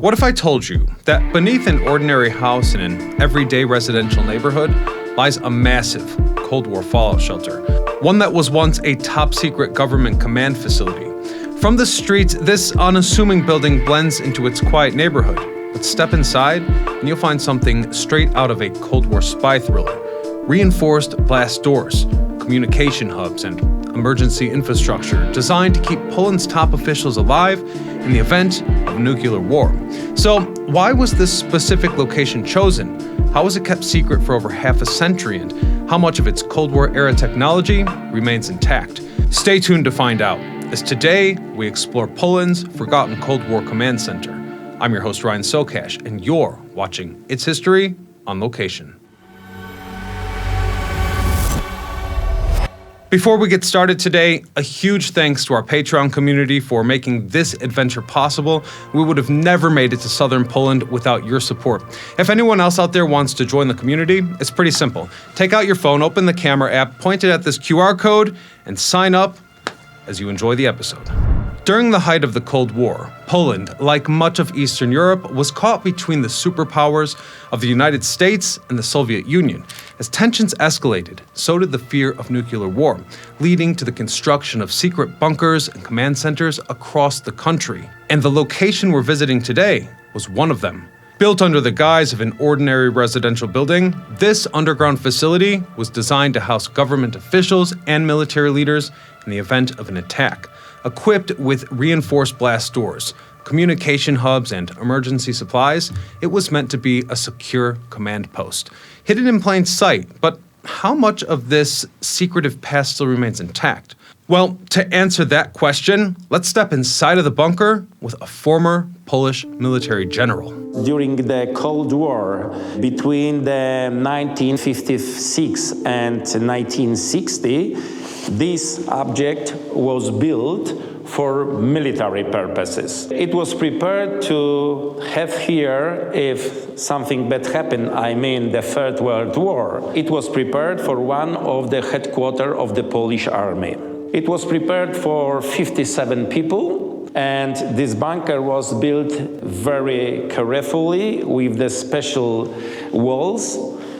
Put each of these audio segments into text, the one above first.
What if I told you that beneath an ordinary house in an everyday residential neighborhood lies a massive Cold War fallout shelter, one that was once a top-secret government command facility? From the streets, this unassuming building blends into its quiet neighborhood. But step inside, and you'll find something straight out of a Cold War spy thriller. Reinforced blast doors, communication hubs, and emergency infrastructure designed to keep Poland's top officials alive in the event of nuclear war. So, why was this specific location chosen? How was it kept secret for over half a century, and how much of its Cold War-era technology remains intact? Stay tuned to find out, as today we explore Poland's forgotten Cold War command center. I'm your host, Ryan Socash, and you're watching It's History on Location. Before we get started today, a huge thanks to our Patreon community for making this adventure possible. We would have never made it to southern Poland without your support. If anyone else out there wants to join the community, it's pretty simple. Take out your phone, open the camera app, point it at this QR code, and sign up as you enjoy the episode. During the height of the Cold War, Poland, like much of Eastern Europe, was caught between the superpowers of the United States and the Soviet Union. As tensions escalated, so did the fear of nuclear war, leading to the construction of secret bunkers and command centers across the country. And the location we're visiting today was one of them. Built under the guise of an ordinary residential building, this underground facility was designed to house government officials and military leaders in the event of an attack. Equipped with reinforced blast doors, communication hubs, and emergency supplies, it was meant to be a secure command post. Hidden in plain sight, but how much of this secretive past still remains intact? Well, to answer that question, let's step inside of the bunker with a former Polish military general. During the Cold War, between the 1956 and 1960, this object was built for military purposes. It was prepared to have here if something bad happened, I mean the Third World War. It was prepared for one of the headquarters of the Polish army. It was prepared for 57 people, and this bunker was built very carefully with the special walls,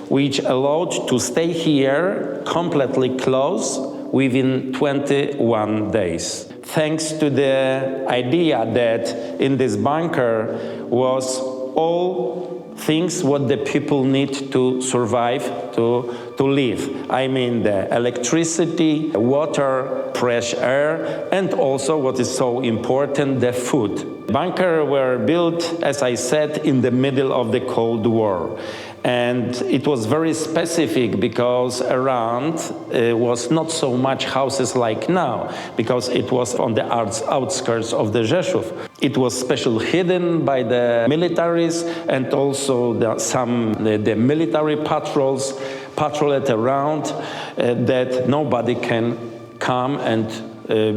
which allowed to stay here completely closed within 21 days. Thanks to the idea that in this bunker was all things what the people need to survive, to live. I mean the electricity, water, fresh air, and also what is so important, the food. Bunkers were built, as I said, in the middle of the Cold War. And it was very specific because around was not so much houses like now, because it was on the outskirts of the Rzeszów. It was specially hidden by the militaries, and also the military patrols patrolled around that nobody can come and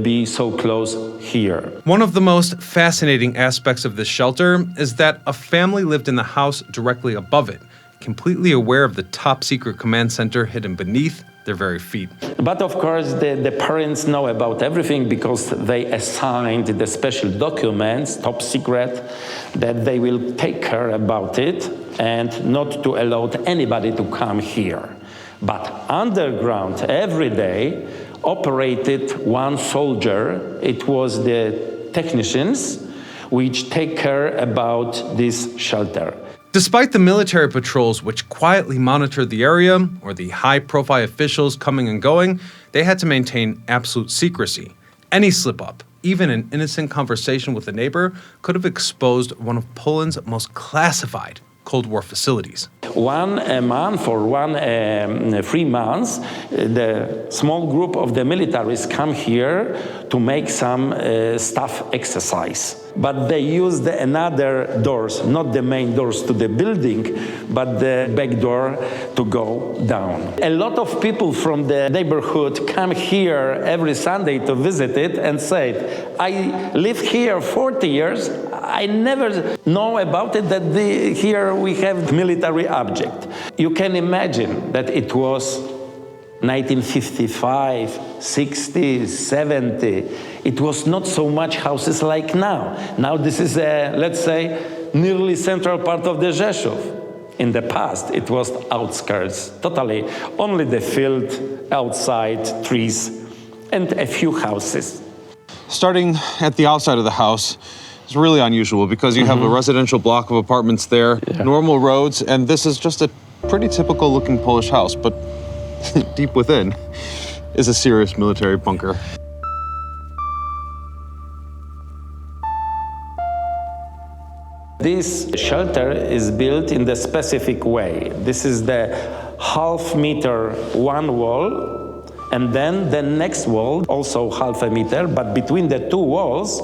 be so close here. One of the most fascinating aspects of this shelter is that a family lived in the house directly above it, completely aware of the top-secret command center hidden beneath their very feet. But of course, the parents know about everything because they assigned the special documents, top secret, that they will take care about it and not to allow anybody to come here. But underground, every day, operated one soldier. It was the technicians which take care about this shelter. Despite the military patrols which quietly monitored the area, or the high-profile officials coming and going, they had to maintain absolute secrecy. Any slip-up, even an innocent conversation with a neighbor, could have exposed one of Poland's most classified Cold War facilities. 1 month or 3 months, the small group of the militaries come here to make some staff exercise. But they used another doors, not the main doors to the building, but the back door to go down. A lot of people from the neighborhood come here every Sunday to visit it and said, I live here 40 years, I never know about it that here we have military object. You can imagine that it was 1955, 60, 70. It was not so much houses like now. Now this is, let's say, nearly central part of the Rzeszów. In the past, it was outskirts, totally only the field, outside, trees, and a few houses. Starting at the outside of the house is really unusual because you have a residential block of apartments there, normal roads, and this is just a pretty typical looking Polish house, but deep within is a serious military bunker. This shelter is built in the specific way. This is the half-meter one wall, and then the next wall, also half a meter, but between the two walls,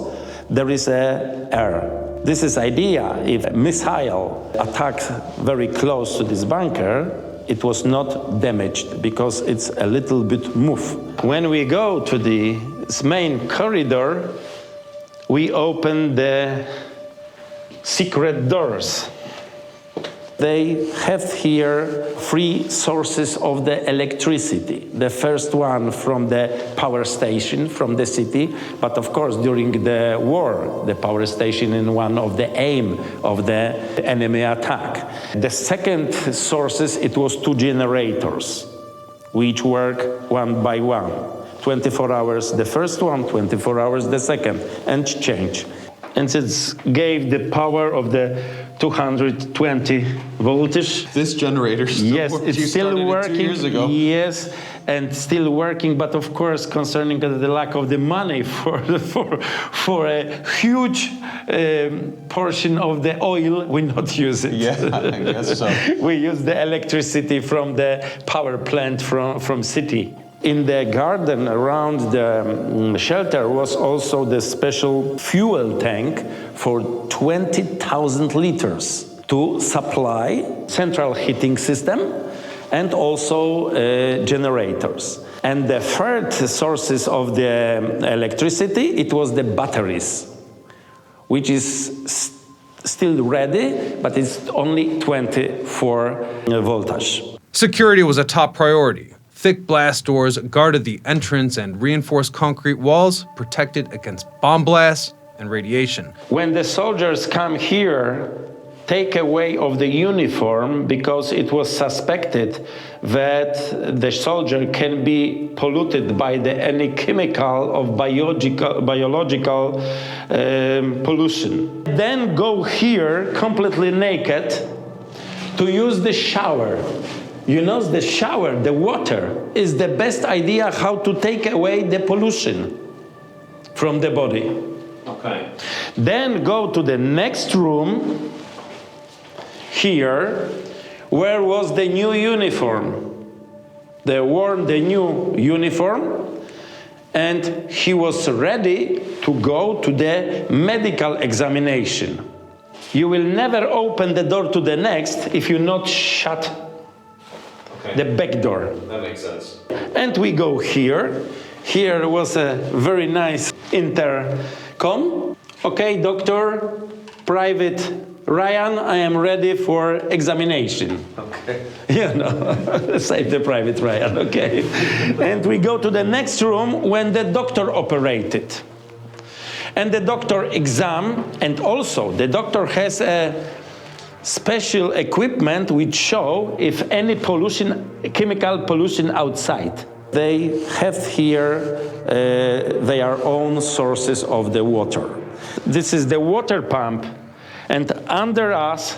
there is a air. This is idea, if a missile attacked very close to this bunker, it was not damaged because it's a little bit move. When we go to the main corridor, we open the secret doors. They have here three sources of the electricity. The first one from the power station from the city, but of course during the war, the power station is one of the aim of the enemy attack. The second sources, it was two generators, which work one by one. 24 hours the first one, 24 hours the second, and change. And it gave the power of the 220 voltage. This generator still yes, works. it's still working. 2 years ago. Yes, and still working. But of course, concerning the lack of the money for a huge portion of the oil, we not use it. Yeah, I guess so. We use the electricity from the power plant from city. In the garden around the shelter was also the special fuel tank for 20,000 liters to supply central heating system and also generators. And the third sources of the electricity, it was the batteries, which is still ready, but it's only 24 voltage. Security was a top priority. Thick blast doors guarded the entrance and reinforced concrete walls protected against bomb blasts and radiation. When the soldiers come here, take away of the uniform because it was suspected that the soldier can be polluted by any chemical of biological pollution. Then go here completely naked to use the shower. You know, the shower, the water, is the best idea how to take away the pollution from the body. Okay. Then go to the next room, here, where was the new uniform. They wore the new uniform, and he was ready to go to the medical examination. You will never open the door to the next if you not shut the back door. That makes sense. And we go here. Here was a very nice intercom. Okay, doctor, private Ryan, I am ready for examination. Okay. You know, save the private Ryan, okay. And we go to the next room when the doctor operated. And the doctor exam, and also the doctor has a special equipment which show if any pollution, chemical pollution outside. They have here their own sources of the water. This is the water pump, and under us,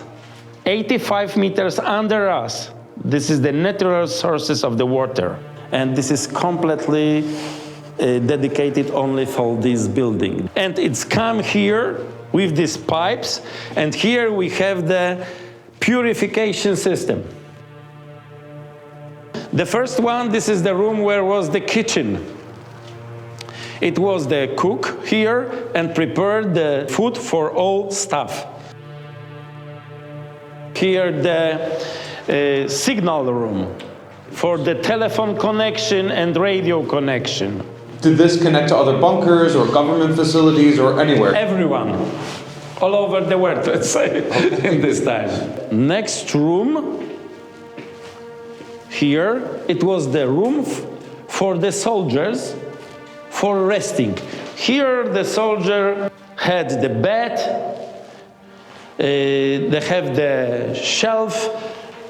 85 meters under us, this is the natural sources of the water. And this is completely dedicated only for this building. And it's come here with these pipes, and here we have the purification system. The first one, this is the room where was the kitchen. It was the cook here and prepared the food for all staff. Here the signal room for the telephone connection and radio connection. Did this connect to other bunkers or government facilities or anywhere? Everyone, all over the world, let's say, in this time. Next room, here, it was the room for the soldiers for resting. Here the soldier had the bed, They have the shelf,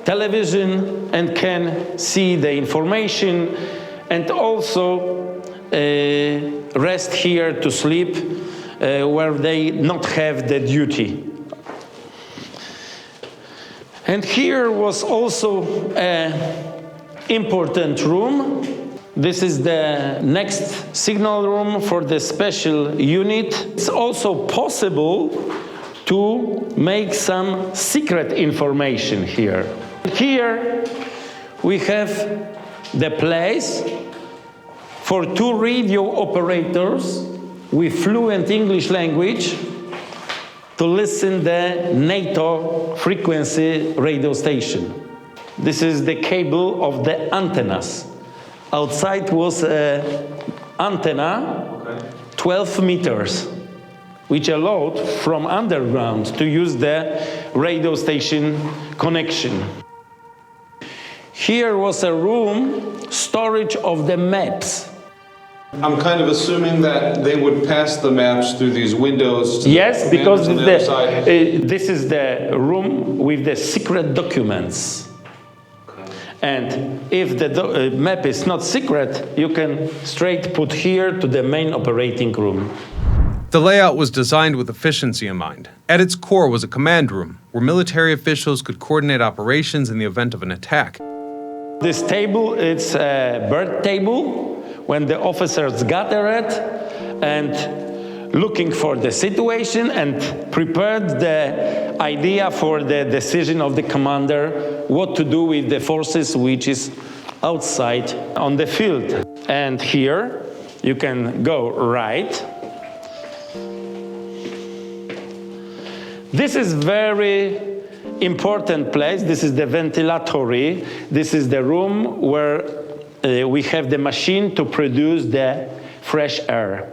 television, and can see the information, and also rest here to sleep where they not have the duty. And here was also an important room. This is the next signal room for the special unit. It's also possible to make some secret information here. Here we have the place for 2 radio operators with fluent English language to listen the NATO frequency radio station. This is the cable of the antennas. Outside was an antenna, 12 meters, which allowed from underground to use the radio station connection. Here was a room, storage of the maps. I'm kind of assuming that they would pass the maps through these windows. Yes, because on the other side. this is the room with the secret documents. Okay. And if the map is not secret, you can straight put here to the main operating room. The layout was designed with efficiency in mind. At its core was a command room, where military officials could coordinate operations in the event of an attack. This table, it's a bird table. When the officers gathered and looking for the situation and prepared the idea for the decision of the commander what to do with the forces which is outside on the field. And here you can go right. This is very important place. This is the ventilatory. This is the room where we have the machine to produce the fresh air.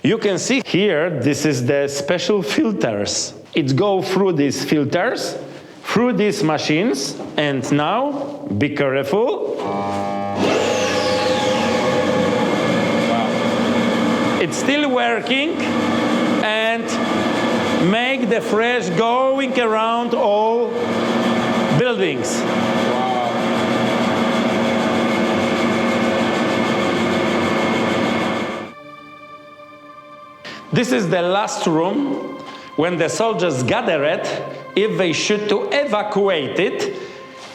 You can see here, this is the special filters. It goes through these filters, through these machines, and now, be careful. It's still working, and make the fresh going around all buildings. This is the last room when the soldiers gathered if they should to evacuate it,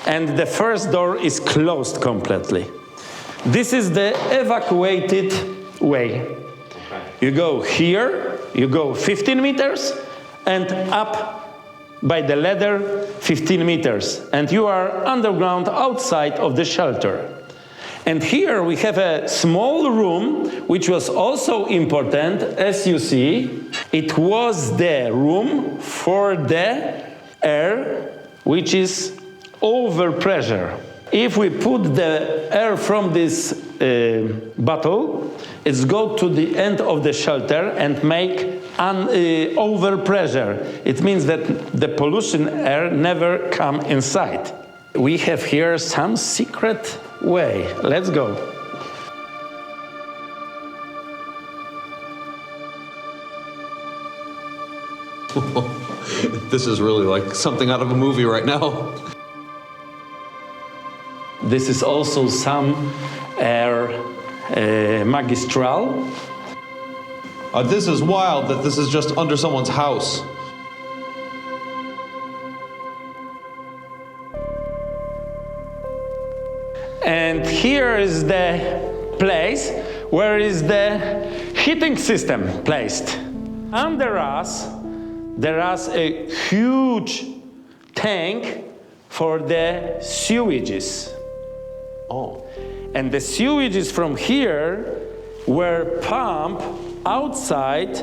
and the first door is closed completely. This is the evacuated way. Okay. You go here, you go 15 meters, and up by the ladder 15 meters, and you are underground outside of the shelter. And here we have a small room, which was also important. As you see, it was the room for the air, which is over pressure. If we put the air from this bottle, it's go to the end of the shelter and make an over pressure. It means that the pollution air never come inside. We have here some secret way. Let's go. This is really like something out of a movie right now. This is also some air magistral. This is wild that this is just under someone's house. And here is the place where is the heating system placed. Under us, there is a huge tank for the sewages. Oh. And the sewages from here were pumped outside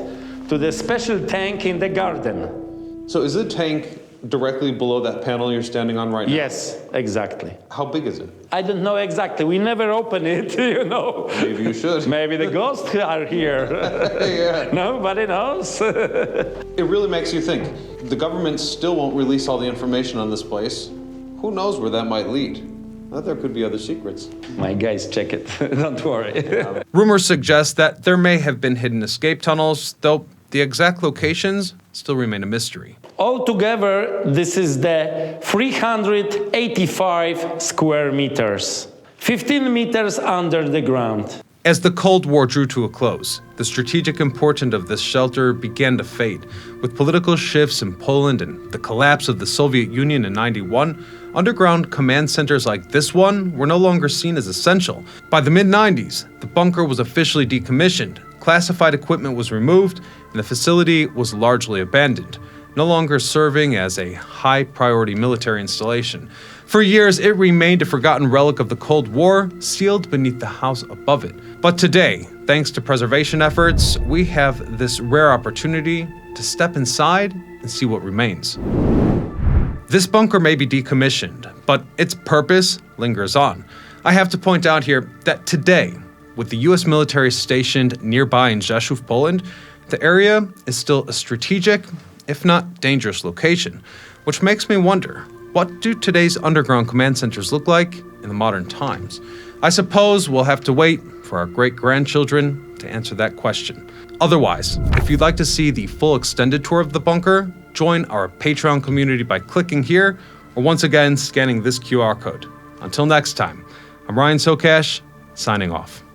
to the special tank in the garden. So is the tank directly below that panel you're standing on right now? Yes, exactly. How big is it? I don't know exactly. We never open it, you know. Maybe you should. Maybe the ghosts are here. Yeah. Nobody knows. It really makes you think. The government still won't release all the information on this place. Who knows where that might lead? Well, there could be other secrets. My guys, check it. Don't worry. Rumors suggest that there may have been hidden escape tunnels, though the exact locations still remain a mystery. Altogether, this is the 385 square meters, 15 meters under the ground. As the Cold War drew to a close, the strategic importance of this shelter began to fade. With political shifts in Poland and the collapse of the Soviet Union in '91, underground command centers like this one were no longer seen as essential. By the mid-'90s, the bunker was officially decommissioned, classified equipment was removed, and the facility was largely abandoned, no longer serving as a high-priority military installation. For years, it remained a forgotten relic of the Cold War, sealed beneath the house above it. But today, thanks to preservation efforts, we have this rare opportunity to step inside and see what remains. This bunker may be decommissioned, but its purpose lingers on. I have to point out here that today, with the US military stationed nearby in Rzeszów, Poland, the area is still a strategic, if not dangerous location, which makes me wonder, what do today's underground command centers look like in the modern times? I suppose we'll have to wait for our great-grandchildren to answer that question. Otherwise, if you'd like to see the full extended tour of the bunker, join our Patreon community by clicking here, or once again, scanning this QR code. Until next time, I'm Ryan Socash, signing off.